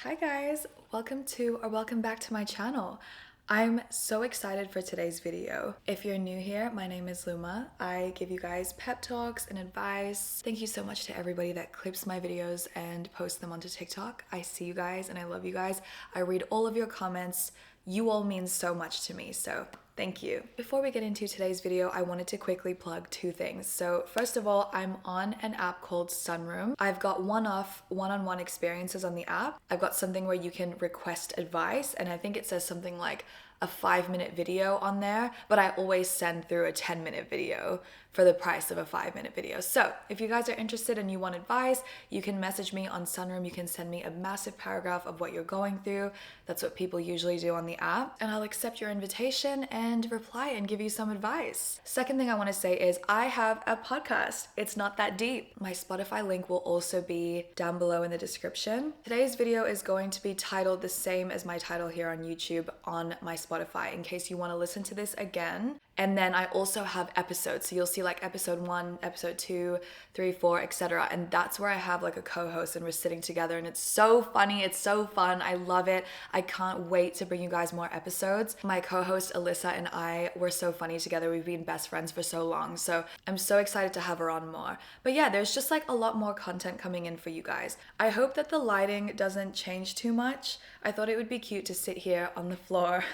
Hi guys, welcome back to my channel. I'm so excited for today's video. If you're new here, my name is Luma. I give you guys pep talks and advice. Thank you so much to everybody that clips my videos and posts them onto TikTok. I see you guys and I love you guys. I read all of your comments. You all mean so much to me, so thank you. Before we get into today's video, I wanted to quickly plug two things. So first of all, I'm on an app called Sunroom. I've got one-off, one-on-one experiences on the app. I've got something where you can request advice, and I think it says something like a 5-minute video on there, but I always send through a 10-minute video for the price of a 5-minute video. So if you guys are interested and you want advice, you can message me on Sunroom. You can send me a massive paragraph of what you're going through. That's what people usually do on the app, and I'll accept your invitation and reply and give you some advice. Second thing I want to say is I have a podcast. It's not that deep. My Spotify link will also be down below in the description. Today's video is going to be titled the same as my title here on YouTube on my Spotify in case you want to listen to this again. And then I also have episodes. So you'll see like episode 1, episode 2, 3, 4, etc. And that's where I have like a co-host and we're sitting together and it's so funny. It's so fun. I love it. I can't wait to bring you guys more episodes. My co-host Alyssa and I were so funny together. We've been best friends for so long. So I'm so excited to have her on more. But yeah, there's just like a lot more content coming in for you guys. I hope that the lighting doesn't change too much. I thought it would be cute to sit here on the floor.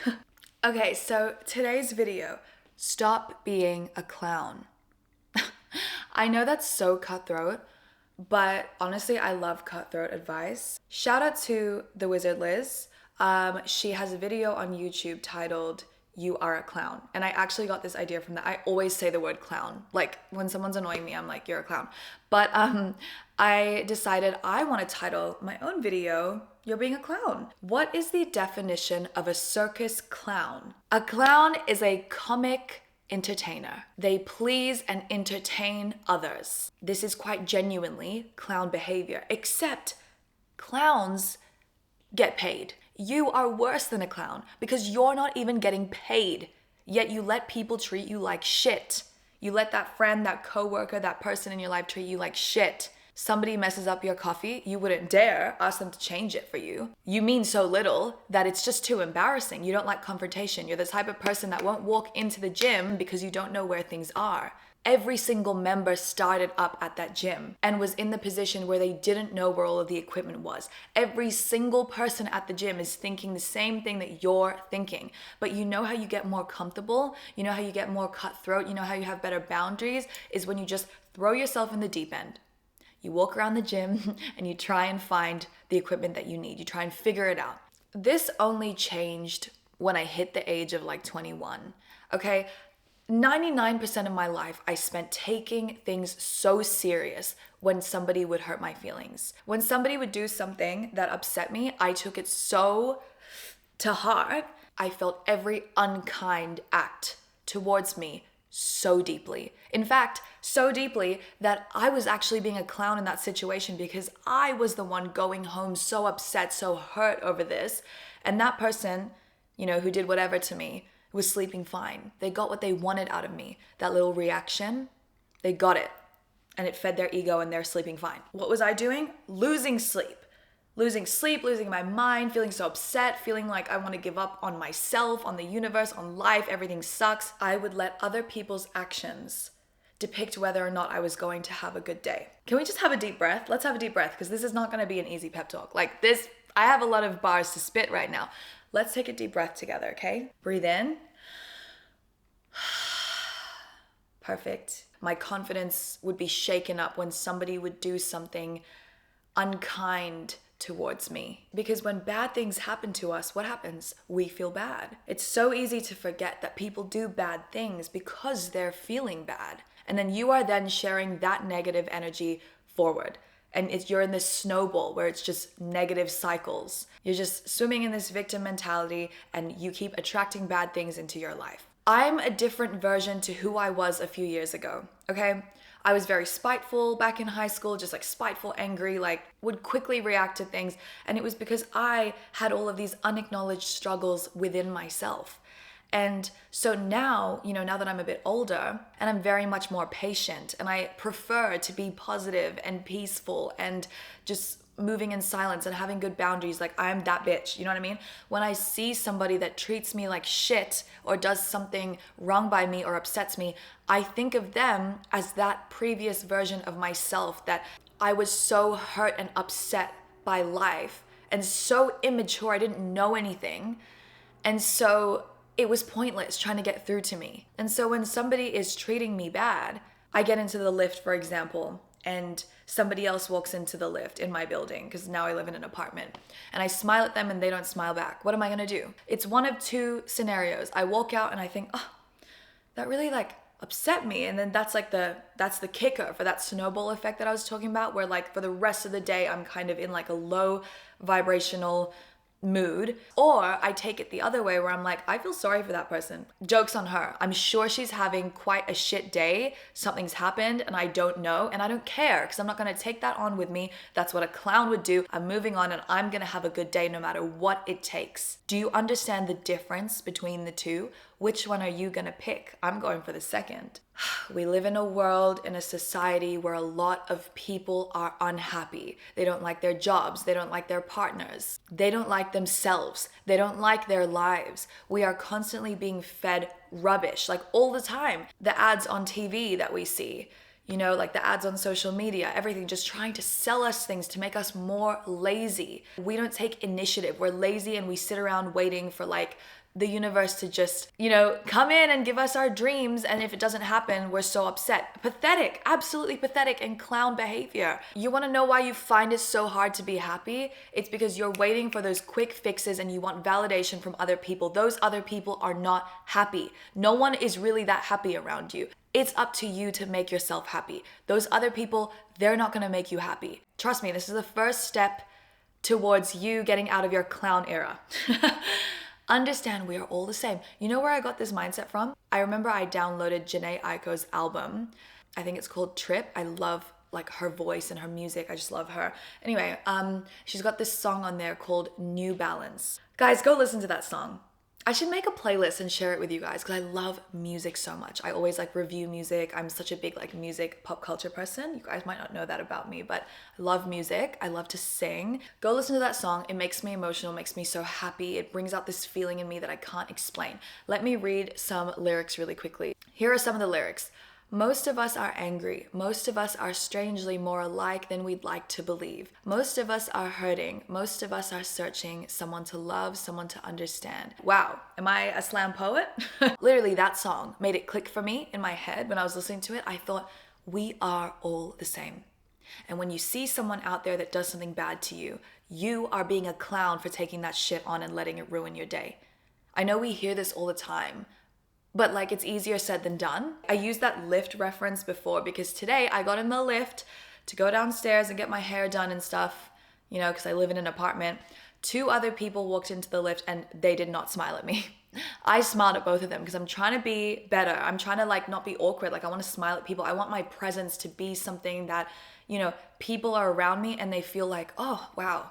Okay, so today's video. Stop being a clown. I know that's so cutthroat, but honestly, I love cutthroat advice. Shout out to the Wizard Liz. She has a video on YouTube titled "You Are a Clown." And I actually got this idea from that. I always say the word clown. Like when someone's annoying me, I'm like, "You're a clown." But I decided I want to title my own video, "You're Being a Clown." What is the definition of a circus clown? A clown is a comic entertainer. They please and entertain others. This is quite genuinely clown behavior, except clowns get paid. You are worse than a clown because you're not even getting paid, yet you let people treat you like shit. You let that friend, that coworker, that person in your life treat you like shit. Somebody messes up your coffee, you wouldn't dare ask them to change it for you. You mean so little that it's just too embarrassing. You don't like confrontation. You're the type of person that won't walk into the gym because you don't know where things are. Every single member started up at that gym and was in the position where they didn't know where all of the equipment was. Every single person at the gym is thinking the same thing that you're thinking. But you know how you get more comfortable? You know how you get more cutthroat? You know how you have better boundaries? Is when you just throw yourself in the deep end. You walk around the gym and you try and find the equipment that you need. You try and figure it out. This only changed when I hit the age of like 21. Okay? 99% of my life I spent taking things so serious when somebody would hurt my feelings. When somebody would do something that upset me, I took it so to heart. I felt every unkind act towards me so deeply. In fact, so deeply that I was actually being a clown in that situation because I was the one going home so upset, so hurt over this. And that person, who did whatever to me, was sleeping fine. They got what they wanted out of me. That little reaction, they got it. And it fed their ego and they're sleeping fine. What was I doing? Losing sleep, losing my mind, feeling so upset, feeling like I want to give up on myself, on the universe, on life, everything sucks. I would let other people's actions depict whether or not I was going to have a good day. Can we just have a deep breath? Let's have a deep breath because this is not going to be an easy pep talk. Like this, I have a lot of bars to spit right now. Let's take a deep breath together, okay? Breathe in. Perfect. My confidence would be shaken up when somebody would do something unkind towards me. Because when bad things happen to us, what happens? We feel bad. It's so easy to forget that people do bad things because they're feeling bad. And then you are then sharing that negative energy forward. And you're in this snowball where it's just negative cycles. You're just swimming in this victim mentality and you keep attracting bad things into your life. I'm a different version to who I was a few years ago, okay? I was very spiteful back in high school, just like spiteful, angry, like would quickly react to things. And it was because I had all of these unacknowledged struggles within myself. And so now, now that I'm a bit older and I'm very much more patient and I prefer to be positive and peaceful and just moving in silence and having good boundaries. Like, I'm that bitch, you know what I mean? When I see somebody that treats me like shit or does something wrong by me or upsets me, I think of them as that previous version of myself that I was so hurt and upset by life and so immature, I didn't know anything. And so it was pointless trying to get through to me. And so when somebody is treating me bad, I get into the lift, for example, and somebody else walks into the lift in my building, because now I live in an apartment, and I smile at them and they don't smile back. What am I gonna do? It's one of two scenarios. I walk out and I think, oh, that really like upset me. And then that's the kicker for that snowball effect that I was talking about, where like for the rest of the day, I'm kind of in like a low vibrational mood. Or I take it the other way where I'm like, I feel sorry for that person. Joke's on her. I'm sure she's having quite a shit day. Something's happened and I don't know, and I don't care because I'm not going to take that on with me. That's what a clown would do. I'm moving on and I'm going to have a good day no matter what it takes. Do you understand the difference between the two? Which one are you going to pick? I'm going for the second. We live in a world, in a society where a lot of people are unhappy. They don't like their jobs. They don't like their partners. They don't like themselves. They don't like their lives. We are constantly being fed rubbish, like all the time. The ads on TV that we see, you know, like the ads on social media, everything just trying to sell us things to make us more lazy. We don't take initiative. We're lazy and we sit around waiting for like the universe to just, you know, come in and give us our dreams. And if it doesn't happen, we're so upset. Pathetic, absolutely pathetic and clown behavior. You want to know why you find it so hard to be happy? It's because you're waiting for those quick fixes and you want validation from other people. Those other people are not happy. No one is really that happy around you. It's up to you to make yourself happy. Those other people, they're not going to make you happy. Trust me, this is the first step towards you getting out of your clown era. Understand we are all the same. You know where I got this mindset from? I remember I downloaded Jhené Aiko's album. I think it's called Trip. I love like her voice and her music. I just love her. Anyway, she's got this song on there called New Balance. Guys, go listen to that song. I should make a playlist and share it with you guys because I love music so much. I always like review music. I'm such a big like music pop culture person. You guys might not know that about me, but I love music. I love to sing. Go listen to that song. It makes me emotional, makes me so happy. It brings out this feeling in me that I can't explain. Let me read some lyrics really quickly. Here are some of the lyrics. Most of us are angry. Most of us are strangely more alike than we'd like to believe. Most of us are hurting. Most of us are searching someone to love, someone to understand. Wow, am I a slam poet? Literally, that song made it click for me in my head when I was listening to it. I thought, we are all the same. And when you see someone out there that does something bad to you, you are being a clown for taking that shit on and letting it ruin your day. I know we hear this all the time, but like it's easier said than done. I used that lift reference before because today I got in the lift to go downstairs and get my hair done and stuff, you know, because I live in an apartment. 2 other people walked into the lift and they did not smile at me. I smiled at both of them because I'm trying to be better. I'm trying to like not be awkward. Like I want to smile at people. I want my presence to be something that, you know, people are around me and they feel like, oh, wow,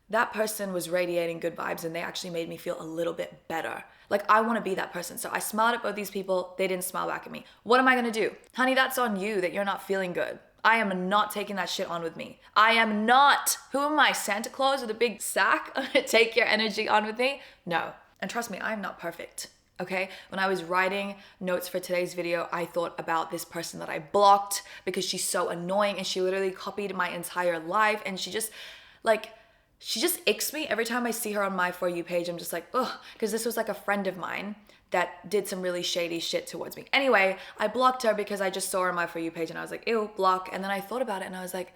that person was radiating good vibes and they actually made me feel a little bit better. Like I want to be that person. So I smiled at both these people. They didn't smile back at me. What am I going to do? Honey, that's on you that you're not feeling good. I am not taking that shit on with me. I am not. Who am I? Santa Claus with a big sack? Take your energy on with me? No. And trust me, I am not perfect. Okay? When I was writing notes for today's video, I thought about this person that I blocked because she's so annoying and she literally copied my entire life and she just icks me every time I see her on my For You page. I'm just like, ugh, because this was like a friend of mine that did some really shady shit towards me. Anyway, I blocked her because I just saw her on my For You page and I was like, ew, block. And then I thought about it and I was like,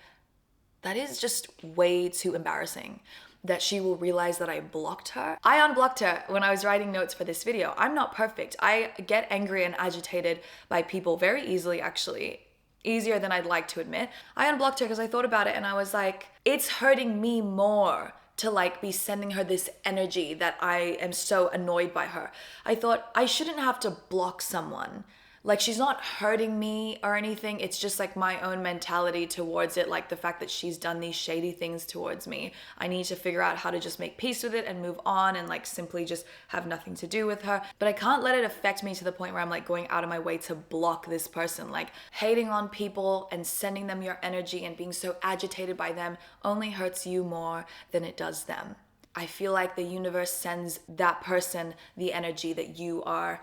that is just way too embarrassing that she will realize that I blocked her. I unblocked her when I was writing notes for this video. I'm not perfect. I get angry and agitated by people very easily, actually. Easier than I'd like to admit. I unblocked her because I thought about it and I was like, it's hurting me more to like be sending her this energy that I am so annoyed by her. I thought I shouldn't have to block someone Like, she's not hurting me or anything. It's just like my own mentality towards it. Like the fact that she's done these shady things towards me. I need to figure out how to just make peace with it and move on and like simply just have nothing to do with her. But I can't let it affect me to the point where I'm like going out of my way to block this person. Like, hating on people and sending them your energy and being so agitated by them only hurts you more than it does them. I feel like the universe sends that person the energy that you are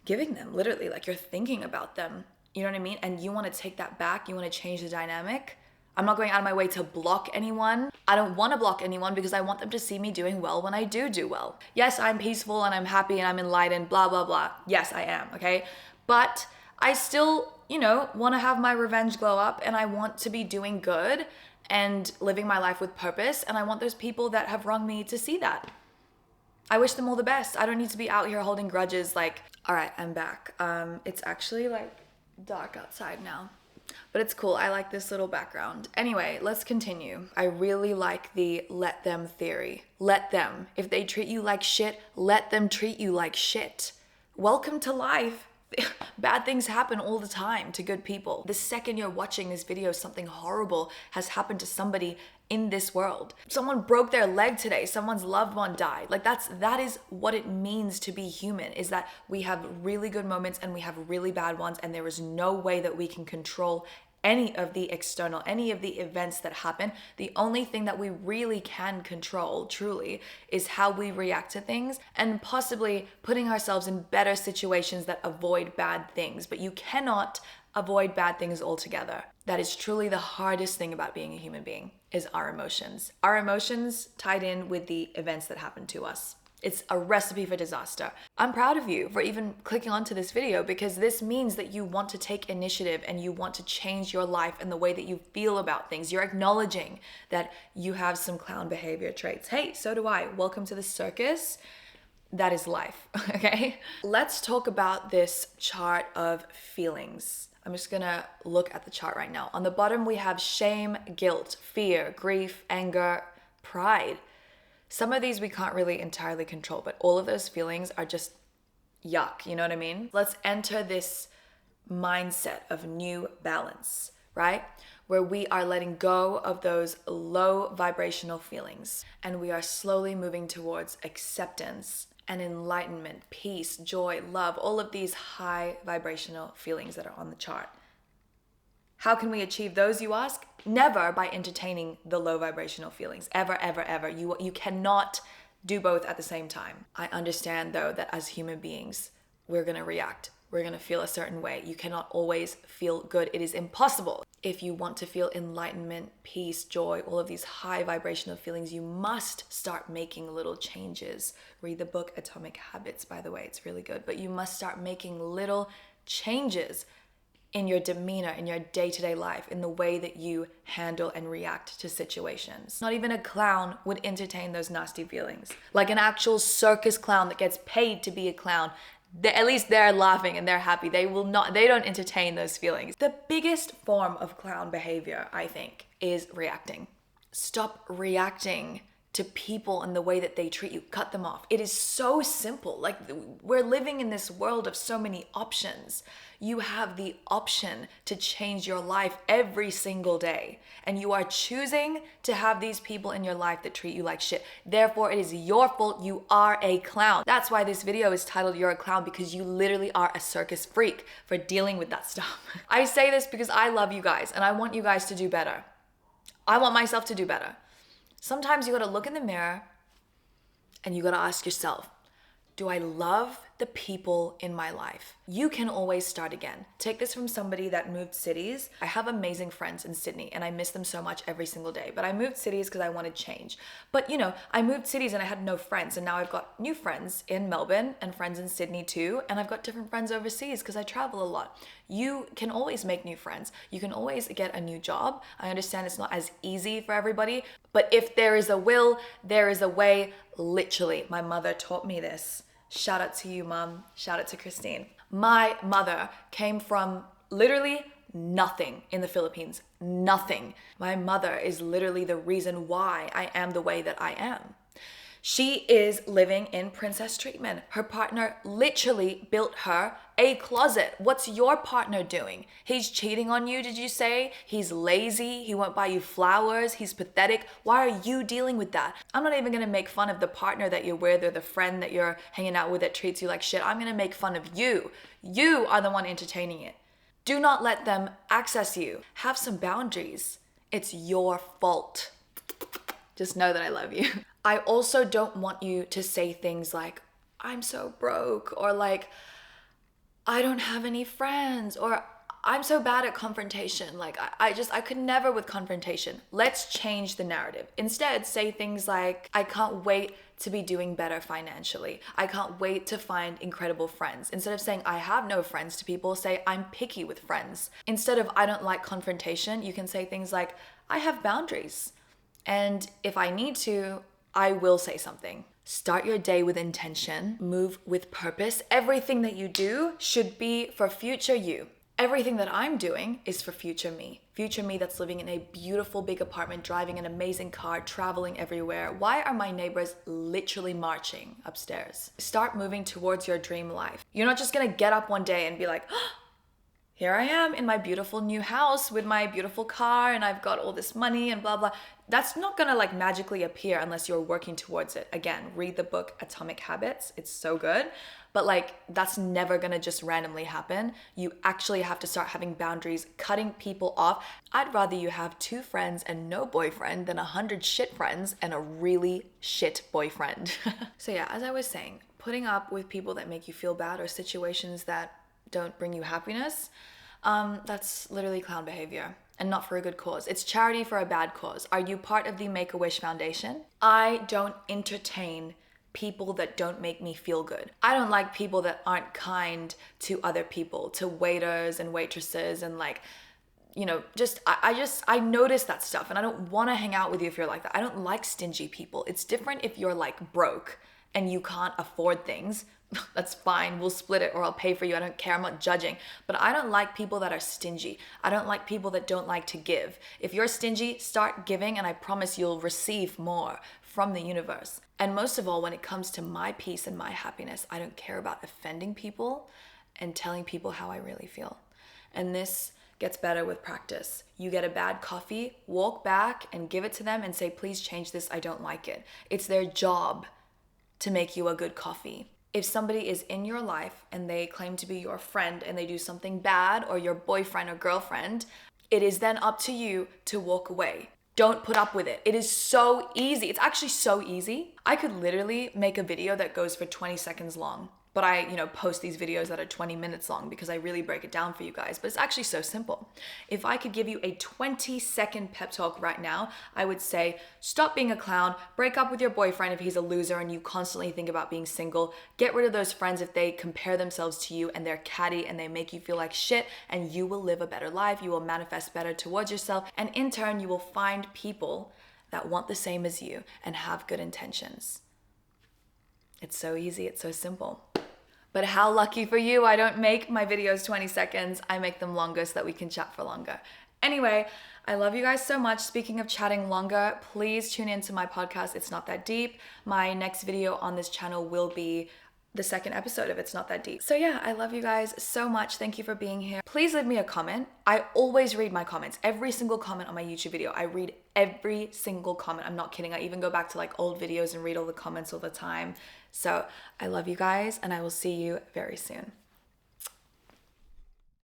giving them, literally, like you're thinking about them. You know what I mean? And you want to take that back. You want to change the dynamic. I'm not going out of my way to block anyone. I don't want to block anyone because I want them to see me doing well when I do well. Yes, I'm peaceful and I'm happy and I'm enlightened, blah, blah, blah. Yes, I am, okay? But I still, want to have my revenge glow up, and I want to be doing good and living my life with purpose. And I want those people that have wronged me to see that. I wish them all the best. I don't need to be out here holding grudges. Like, all right, I'm back. It's actually like dark outside now, but it's cool. I like this little background. Anyway, let's continue. I really like the let them theory. Let them. If they treat you like shit, let them treat you like shit. Welcome to life. Bad things happen all the time to good people. The second you're watching this video, something horrible has happened to somebody in this world. Someone broke their leg today. Someone's loved one died. Like that is what it means to be human, is that we have really good moments and we have really bad ones, and there is no way that we can control any of the external, any of the events that happen. The only thing that we really can control, truly, is how we react to things and possibly putting ourselves in better situations that avoid bad things. But you cannot avoid bad things altogether. That is truly the hardest thing about being a human being, is our emotions. Our emotions tied in with the events that happen to us. It's a recipe for disaster. I'm proud of you for even clicking onto this video, because this means that you want to take initiative and you want to change your life and the way that you feel about things. You're acknowledging that you have some clown behavior traits. Hey, so do I. Welcome to the circus. That is life, okay? Let's talk about this chart of feelings. I'm just gonna look at the chart right now. On the bottom, we have shame, guilt, fear, grief, anger, pride. Some of these we can't really entirely control, but all of those feelings are just yuck, you know what I mean? Let's enter this mindset of new balance, right? Where we are letting go of those low vibrational feelings and we are slowly moving towards acceptance and enlightenment, peace, joy, love, all of these high vibrational feelings that are on the chart. How can we achieve those, you ask? Never by entertaining the low vibrational feelings. Ever, ever, ever. You cannot do both at the same time. I understand, though, that as human beings, we're going to react. We're going to feel a certain way. You cannot always feel good. It is impossible. If you want to feel enlightenment, peace, joy, all of these high vibrational feelings, you must start making little changes. Read the book Atomic Habits, by the way. It's really good. But you must start making little changes in your demeanor, in your day-to-day life, in the way that you handle and react to situations. Not even a clown would entertain those nasty feelings. Like an actual circus clown that gets paid to be a clown, at least they're laughing and they're happy. They don't entertain those feelings. The biggest form of clown behavior, I think, is reacting. Stop reacting to people and the way that they treat you. Cut them off. It is so simple. Like, we're living in this world of so many options. You have the option to change your life every single day. And you are choosing to have these people in your life that treat you like shit. Therefore, it is your fault. You are a clown. That's why this video is titled You're a Clown, because you literally are a circus freak for dealing with that stuff. I say this because I love you guys and I want you guys to do better. I want myself to do better. Sometimes you gotta look in the mirror and you gotta ask yourself, do I love the people in my life? You can always start again. Take this from somebody that moved cities. I have amazing friends in Sydney and I miss them so much every single day, but I moved cities because I wanted change. But I moved cities and I had no friends, and now I've got new friends in Melbourne and friends in Sydney too, and I've got different friends overseas because I travel a lot. You can always make new friends. You can always get a new job. I understand it's not as easy for everybody, but if there is a will, there is a way. Literally, my mother taught me this. Shout out to you, Mom. Shout out to Christine. My mother came from literally nothing in the Philippines. Nothing. My mother is literally the reason why I am the way that I am. She is living in princess treatment. Her partner literally built her a closet. What's your partner doing? He's cheating on you, did you say? He's lazy. He won't buy you flowers. He's pathetic. Why are you dealing with that? I'm not even gonna make fun of the partner that you're with or the friend that you're hanging out with that treats you like shit. I'm gonna make fun of you. You are the one entertaining it. Do not let them access you. Have some boundaries. It's your fault. Just know that I love you. I also don't want you to say things like, I'm so broke, or like, I don't have any friends, or I'm so bad at confrontation. Like, I could never with confrontation. Let's change the narrative. Instead, say things like, I can't wait to be doing better financially. I can't wait to find incredible friends. Instead of saying, I have no friends to people, say, I'm picky with friends. Instead of, I don't like confrontation, you can say things like, I have boundaries. And if I need to, I will say something. Start your day with intention, move with purpose. Everything that you do should be for future you. Everything that I'm doing is for future me. Future me that's living in a beautiful big apartment, driving an amazing car, traveling everywhere. Why are my neighbors literally marching upstairs? Start moving towards your dream life. You're not just gonna get up one day and be like, oh, here I am in my beautiful new house with my beautiful car and I've got all this money and blah, blah. That's not gonna like magically appear unless you're working towards it. Again, read the book Atomic Habits. It's so good. But like, that's never gonna just randomly happen. You actually have to start having boundaries, cutting people off. I'd rather you have 2 friends and no boyfriend than 100 shit friends and a really shit boyfriend. So yeah, as I was saying, putting up with people that make you feel bad or situations that don't bring you happiness, that's literally clown behavior and not for a good cause. It's charity for a bad cause. Are you part of the Make-A-Wish Foundation? I don't entertain people that don't make me feel good. I don't like people that aren't kind to other people, to waiters and waitresses and like, you know, I notice that stuff and I don't want to hang out with you if you're like that. I don't like stingy people. It's different if you're like broke and you can't afford things. That's fine, we'll split it or I'll pay for you. I don't care, I'm not judging. But I don't like people that are stingy. I don't like people that don't like to give. If you're stingy, start giving and I promise you'll receive more from the universe. And most of all, when it comes to my peace and my happiness, I don't care about offending people and telling people how I really feel. And this gets better with practice. You get a bad coffee, walk back and give it to them and say, please change this, I don't like it. It's their job to make you a good coffee. If somebody is in your life and they claim to be your friend and they do something bad or your boyfriend or girlfriend, it is then up to you to walk away. Don't put up with it. It is so easy. It's actually so easy. I could literally make a video that goes for 20 seconds long, but I, post these videos that are 20 minutes long because I really break it down for you guys. But it's actually so simple. If I could give you a 20-second pep talk right now, I would say, stop being a clown, break up with your boyfriend if he's a loser and you constantly think about being single, get rid of those friends if they compare themselves to you and they're catty and they make you feel like shit, and you will live a better life, you will manifest better towards yourself, and in turn, you will find people that want the same as you and have good intentions. It's so easy, it's so simple. But how lucky for you, I don't make my videos 20 seconds. I make them longer so that we can chat for longer. Anyway, I love you guys so much. Speaking of chatting longer, please tune into my podcast, It's Not That Deep. My next video on this channel will be the second episode of It's Not That Deep. So yeah, I love you guys so much. Thank you for being here. Please leave me a comment. I always read my comments. Every single comment on my YouTube video, I read every single comment. I'm not kidding. I even go back to like old videos and read all the comments all the time. So I love you guys and I will see you very soon.